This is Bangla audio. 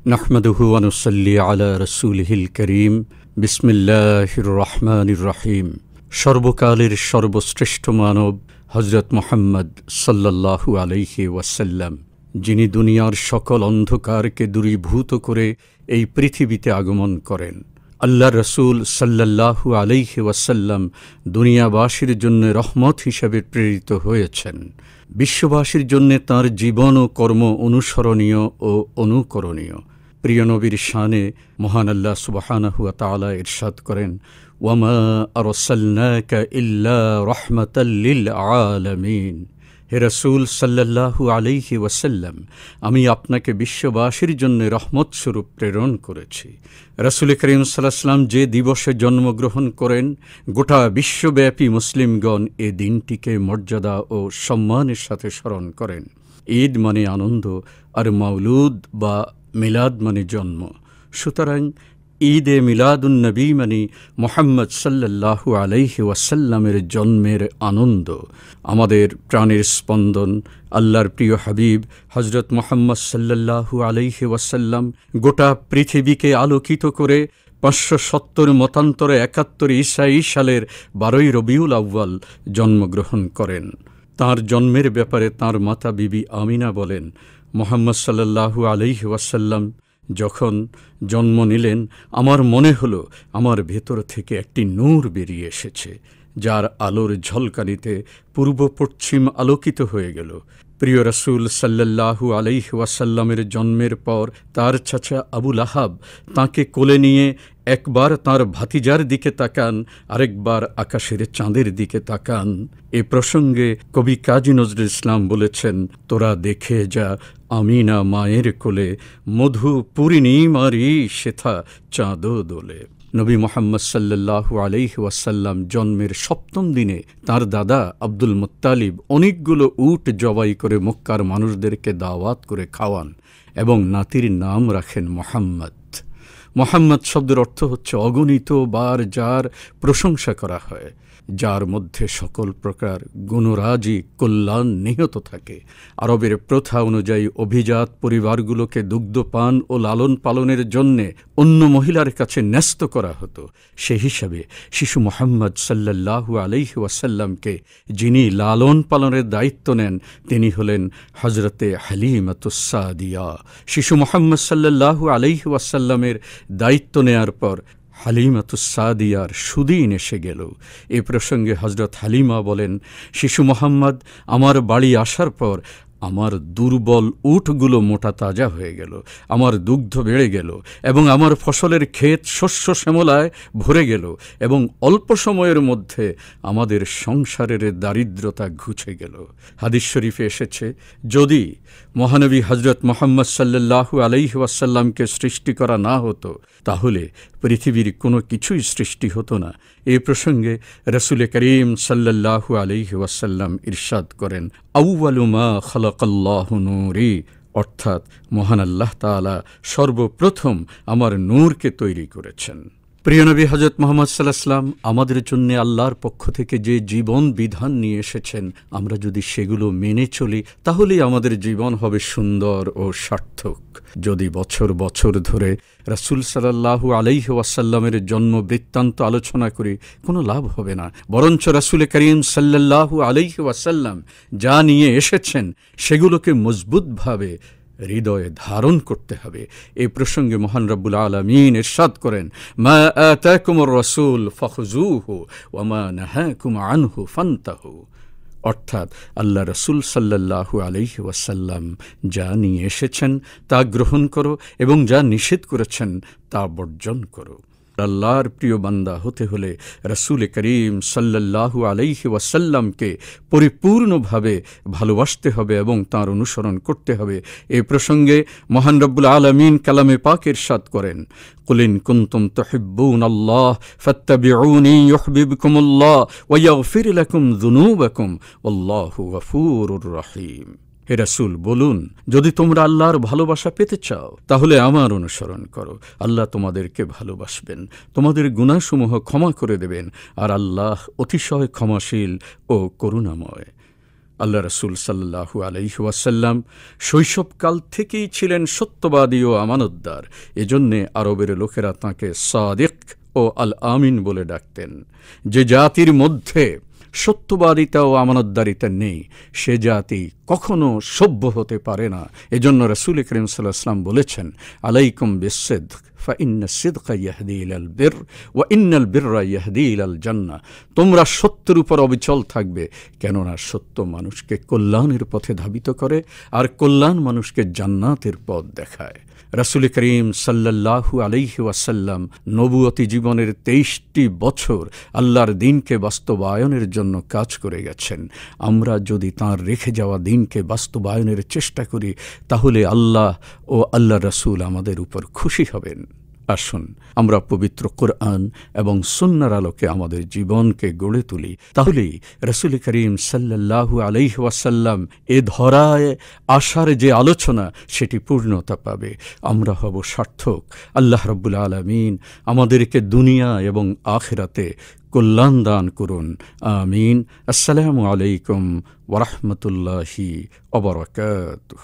নাহমাদুহু ওয়া নুসাল্লি আলা রাসূলিহিল কারীম। বিসমিল্লাহির রহমানির রহিম। সর্বকালের সর্বশ্রেষ্ঠ মানব হযরত মুহাম্মদ সাল্লাল্লাহু আলাইহি ওয়াসাল্লাম, যিনি দুনিয়ার সকল অন্ধকারকে দূরীভূত করে এই পৃথিবীতে আগমন করেন। আল্লাহর রাসূল সাল্লাল্লাহু আলাইহি ওয়াসাল্লাম দুনিয়াবাসীর জন্য রহমত হিসেবে প্রেরিত হয়েছেন। বিশ্ববাসীর জন্য তাঁর জীবন ও কর্ম অনুসরণীয় ও অনুকরণীয়। প্রিয় নবীর শানে মহান আল্লাহ সুবহানাহু ওয়া তাআলা ইরশাদ করেন, ওয়ামা আরসালনাকা ইল্লা রাহমাতাল লিল আলামিন। হে রাসূল সাল্লাল্লাহু আলাইহি ওয়াসাল্লাম, আমি আপনাকে বিশ্ববাসীর জন্য রহমত স্বরূপ প্রেরণ করেছি। রাসূল করিম সাল্লাল্লাহু আলাইহি ওয়াসাল্লাম যে দিবসে জন্মগ্রহণ করেন, গোটা বিশ্বব্যাপী মুসলিমগণ এ দিনটিকে মর্যাদা ও সম্মানের সাথে স্মরণ করেন। ঈদ মানে আনন্দ, আর মাওলুদ বা মিলাদ মানে জন্ম। সুতরাং ঈদে মিলাদুন্নবী মানে মুহাম্মদ সাল্লাল্লাহু আলাইহি ওয়াসাল্লামের জন্মের আনন্দ। আমাদের প্রাণের স্পন্দন আল্লাহর প্রিয় হাবিব হযরত মুহাম্মদ সাল্লাল্লাহু আলাইহি ওয়াসাল্লাম গোটা পৃথিবীকে আলোকিত করে 570 মতান্তরে 71 ঈসাই সালের 12 রবিউল আউয়াল জন্মগ্রহণ করেন। তাঁর জন্মের ব্যাপারে তাঁর মাতা বিবি আমিনা বলেন, মুহাম্মদ সাল্লাল্লাহু আলাইহি ওয়াসাল্লাম যখন জন্ম নিলেন, আমার মনে হলো আমার ভেতর থেকে একটি নূর বেরিয়ে এসেছে, যার আলোর ঝলকানিতে পূর্ব পশ্চিম আলোকিত হয়ে গেল। প্রিয় রাসূল সাল্লাল্লাহু আলাইহি ওয়াসাল্লামের জন্মের পর তার চাচা আবু লাহাব তাঁকে কোলে নিয়ে একবার তাঁর ভাতিজার দিকে তাকান, আরেকবার আকাশের চাঁদের দিকে তাকান। এ প্রসঙ্গে কবি কাজী নজরুল ইসলাম বলেছেন, তোরা দেখে যা আমিনা মায়ের কোলে, মধু পূর্ণিমারি সেথা চাঁদো দোলে। নবী মুহাম্মদ সাল্লাল্লাহু আলাইহি ওয়াসাল্লাম জন্মের 7ম দিনে তাঁর দাদা আব্দুল মুত্তালিব অনেকগুলো উট জবাই করে মক্কার মানুষদেরকে দাওয়াত করে খাওয়ান এবং নাতির নাম রাখেন মুহাম্মদ। মুহাম্মদ শব্দের অর্থ হচ্ছে অগণিত বার যার প্রশংসা করা হয়, যার মধ্যে সকল প্রকার গুণরাজি কল্যাণ নিহিত থাকে। আরবের প্রথা অনুযায়ী অভিজাত পরিবারগুলোকে দুগ্ধপান ও লালন পালনের জন্যে অন্য মহিলার কাছে ন্যস্ত করা হতো। সে হিসাবে শিশু মুহাম্মদ সাল্লাল্লাহু আলাইহি ওয়াসাল্লামকে যিনি লালন পালনের দায়িত্ব নেন, তিনি হলেন হযরতে হালিমাতুস সাদিয়া। শিশু মুহাম্মদ সাল্লাল্লাহু আলাইহি ওয়াসাল্লামের দায়িত্ব নেয়ার পর হালিমাতুস সাদিয়ার সুদিন এসে গেল। এ প্রসঙ্গে হযরত হালিমা বলেন, শিশু মুহাম্মদ আমার বাড়ি আসার পর আমার দুর্বল উটগুলো মোটা তাজা হয়ে গেল, আমার দুগ্ধ বেড়ে গেল এবং আমার ফসলের ক্ষেত শস্য শ্যামলায় ভরে গেল এবং অল্প সময়ের মধ্যে আমাদের সংসারের দারিদ্রতা ঘুচে গেল। হাদিস শরীফে এসেছে, যদি মহানবী হযরত মুহাম্মদ সাল্লাল্লাহু আলাইহি ওয়াসাল্লামকে সৃষ্টি করা না হতো, তাহলে পৃথিবীর কোনো কিছুই সৃষ্টি হতো না। এই প্রসঙ্গে রাসূল করিম সাল্লাল্লাহু আলাইহি ওয়াসাল্লাম ইরশাদ করেন, আউয়ালু মা খালাকাল্লাহু নূরি, অর্থাৎ মহান আল্লাহ তাআলা সর্বপ্রথম আমার নূরকে তৈরি করেছেন। প্রিয় নবী হযরত মুহাম্মদ সাল্লাল্লাহু আলাইহি ওয়াসাল্লাম আমাদের জন্য আল্লাহর পক্ষ থেকে যে জীবন বিধান নিয়ে এসেছেন, আমরা যদি সেগুলো মেনে চলি, তাহলেই আমাদের জীবন হবে সুন্দর ও সার্থক। যদি বছর বছর ধরে রাসূল সাল্লাল্লাহু আলাইহি ওয়াসাল্লামের জন্ম বৃত্তান্ত আলোচনা করি, কোনো লাভ হবে না। বরঞ্চ রাসূল করিম সাল্লাল্লাহু আলাইহি ওয়াসাল্লাম যা নিয়ে এসেছেন, সেগুলোকে মজবুতভাবে হৃদয়ে ধারণ করতে হবে। এই প্রসঙ্গে মহান রব্বুল আলামিন ইরশাদ করেন, মা আতাকুমুর রাসূল ফাখুযুহু ওয়া মা নাহাকুম আনহু ফান্তাহু। অর্থাৎ আল্লাহ রাসূল সাল্লাল্লাহু আলাইহি ওয়াসাল্লাম যা নিয়ে এসেছেন তা গ্রহণ করো এবং যা নিষেধ করেছেন তা বর্জন করো। আল্লাহর প্রিয় বান্দা হতে হলে রাসূল করিম সাল্লাল্লাহু আলাইহি ওয়াসাল্লামকে পরিপূর্ণভাবে ভালোবাসতে হবে এবং তাঁর অনুসরণ করতে হবে। এই প্রসঙ্গে মহান রব্বুল আলামিন কালামে পাক ইরশাদ করেন, কুল ইন কুনতুম তুহিব্বুনাল্লাহ ফাত্তাবিউনি ইউহিব্বুকুমুল্লাহ ওয়া ইয়াগফির লাকুম যুনুবাকুম ওয়াল্লাহু গফুরুর রহিম। হে রাসূল, বলুন, যদি তোমরা আল্লাহর ভালোবাসা পেতে চাও, তাহলে আমার অনুসরণ করো। আল্লাহ তোমাদেরকে ভালোবাসবেন, তোমাদের গুনাহসমূহ ক্ষমা করে দেবেন, আর আল্লাহ অতিশয় ক্ষমাশীল ও করুণাময়। আল্লাহ রসুল সাল্লাল্লাহু আলাইহি ওয়াসাল্লাম শৈশবকাল থেকেই ছিলেন সত্যবাদী ও আমানতদার। এজন্যে আরবের লোকেরা তাঁকে সাদিক ও আল আমিন বলে ডাকতেন। যে জাতির মধ্যে সত্যবাদিতা ও আমানতদারিতা নেই, সে জাতি কখনো সভ্য হতে পারে না। এজন্য রাসূল করিম সাল্লাল্লাহু আলাইহি ওয়াসাল্লাম বলেছেন, আলাইকুম বিসসিদক ফাইন্না সিদকা ইয়াহদি ইলাল বির ওয়া ইন্নাল বিররা ইয়াহদি ইলাল জান্নাহ। তোমরা সত্যের উপর অবিচল থাকবে, কেননা সত্য মানুষকে কল্যাণের পথে ধাবিত করে, আর কল্যাণ মানুষকে জান্নাতের পথ দেখায়। রাসূল করিম সাল্লাল্লাহু আলাইহি ওয়াসাল্লাম নবুয়তি জীবনের 23টি বছর আল্লাহর দ্বীনকে বাস্তবায়নের জন্য কাজ করে গেছেন। আমরা যদি তাঁর রেখে যাওয়া দ্বীনকে বাস্তবায়নের চেষ্টা করি, তাহলে আল্লাহ ও আল্লাহ রাসূল আমাদের উপর খুশি হবেন। আসুন আমরা পবিত্র কোরআন এবং সুন্নাহর আলোকে আমাদের জীবনকে গড়ে তুলি, তাহলেই রাসূল করিম সাল্লাল্লাহু আলাইহি ওয়াসাল্লাম এ ধরায় আসার যে আলোচনা, সেটি পূর্ণতা পাবে। আমরা হব সার্থক। আল্লাহ রাব্বুল আলামিন আমাদেরকে দুনিয়া এবং আখিরাতে কল্যাণ দান করুন। আমিন। আসসালামু আলাইকুম ওয়া রাহমাতুল্লাহি ওয়া বারাকাতুহু।